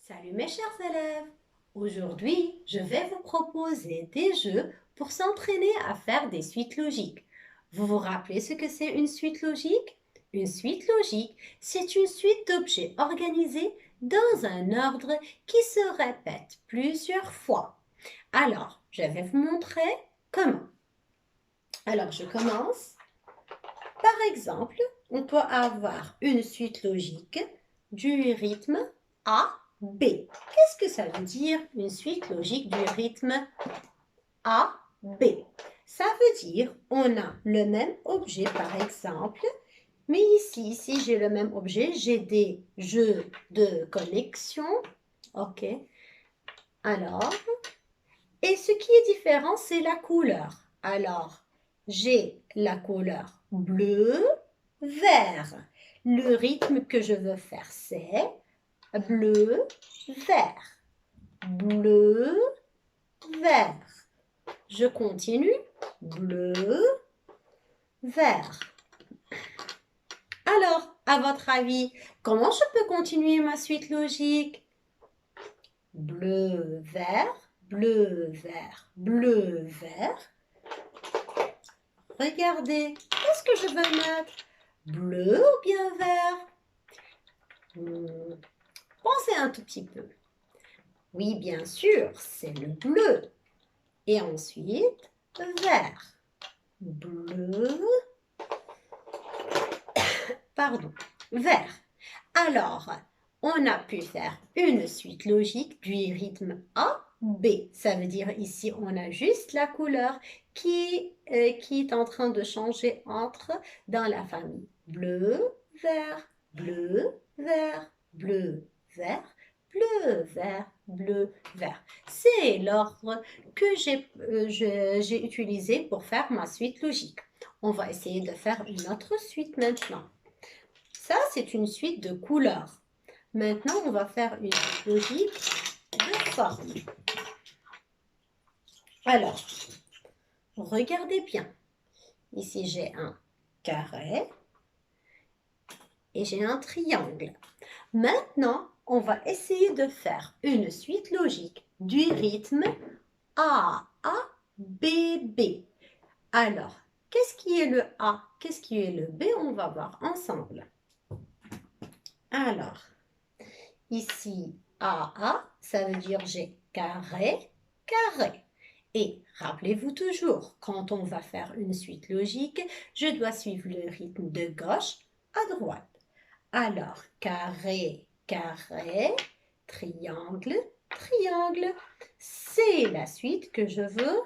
Salut mes chers élèves! Aujourd'hui, je vais vous proposer des jeux pour s'entraîner à faire des suites logiques. Vous vous rappelez ce que c'est une suite logique? Une suite logique, c'est une suite d'objets organisés dans un ordre qui se répète plusieurs fois. Alors, je vais vous montrer comment. Alors, je commence. Par exemple, on peut avoir une suite logique du rythme A, B. Qu'est-ce que ça veut dire une suite logique du rythme A, B? Ça veut dire on a le même objet par exemple, mais ici, si j'ai le même objet, j'ai des jeux de connexion. OK. Alors, et ce qui est différent, c'est la couleur. Alors, j'ai la couleur bleu, vert. Le rythme que je veux faire, c'est bleu, vert. Bleu, vert. Je continue. Bleu, vert. Alors, à votre avis, comment je peux continuer ma suite logique? Bleu, vert, bleu, vert, bleu, vert. Regardez, qu'est-ce que je veux mettre? Bleu ou bien vert? Pensez un tout petit peu. Oui, bien sûr, c'est le bleu. Et ensuite, vert. Bleu, pardon, vert. Alors, on a pu faire une suite logique du rythme A, B. Ça veut dire ici, on a juste la couleur qui est en train de changer dans la famille. Bleu, vert, bleu, vert, bleu, vert, bleu, vert, bleu, vert. C'est l'ordre que j'ai utilisé pour faire ma suite logique. On va essayer de faire une autre suite maintenant. Ça, c'est une suite de couleurs. Maintenant, on va faire une suite logique de formes. Alors, regardez bien. Ici, j'ai un carré et j'ai un triangle. Maintenant, on va essayer de faire une suite logique du rythme A, A, B, B. Alors, qu'est-ce qui est le A? Qu'est-ce qui est le B? On va voir ensemble. Alors, ici, AA, ça veut dire j'ai carré, carré. Et rappelez-vous toujours, quand on va faire une suite logique, je dois suivre le rythme de gauche à droite. Alors, carré, carré, triangle, triangle. C'est la suite que je veux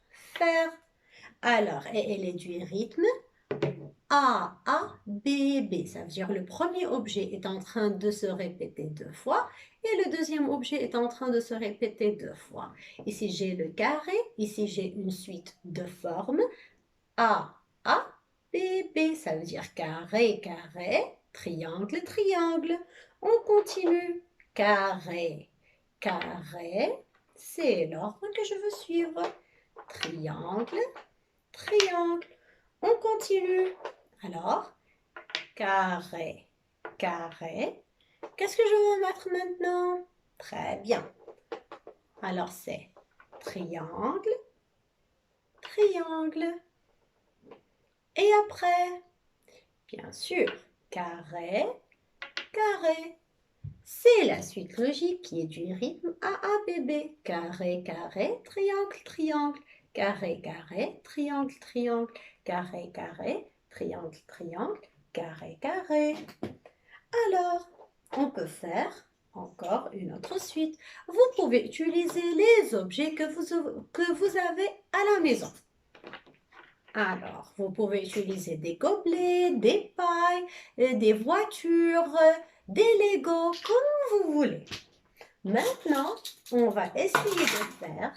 faire. Alors, et elle est du rythme A, A, B, B. Ça veut dire le premier objet est en train de se répéter deux fois et le deuxième objet est en train de se répéter deux fois. Ici, j'ai le carré. Ici, j'ai une suite de formes. A, A, B, B. Ça veut dire carré, carré, triangle, triangle. On continue. Carré, carré. C'est l'ordre que je veux suivre. Triangle, triangle. On continue. Alors, carré, carré. Qu'est-ce que je veux mettre maintenant? Très bien. Alors, c'est triangle, triangle. Et après, bien sûr, carré, carré. C'est la suite logique qui est du rythme AABB. Carré, carré, triangle, triangle. Carré, carré, triangle, triangle. Carré, carré, triangle, triangle. Carré, carré. Alors, on peut faire encore une autre suite. Vous pouvez utiliser les objets que vous avez à la maison. Alors, vous pouvez utiliser des gobelets, des pailles, des voitures, des Legos, comme vous voulez. Maintenant, on va essayer de faire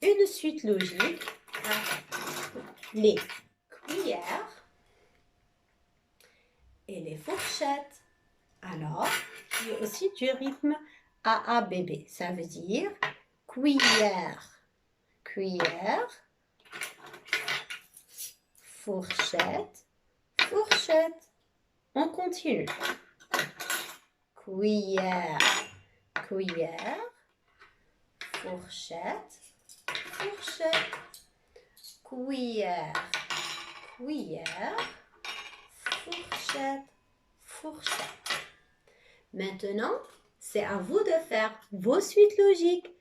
une suite logique avec les cuillères et les fourchettes. Alors, il y a aussi du rythme AABB. Ça veut dire cuillère, cuillère, fourchette, fourchette. On continue. cuillère, cuillère, fourchette, fourchette, cuillère, cuillère, fourchette, fourchette. Maintenant, c'est à vous de faire vos suites logiques.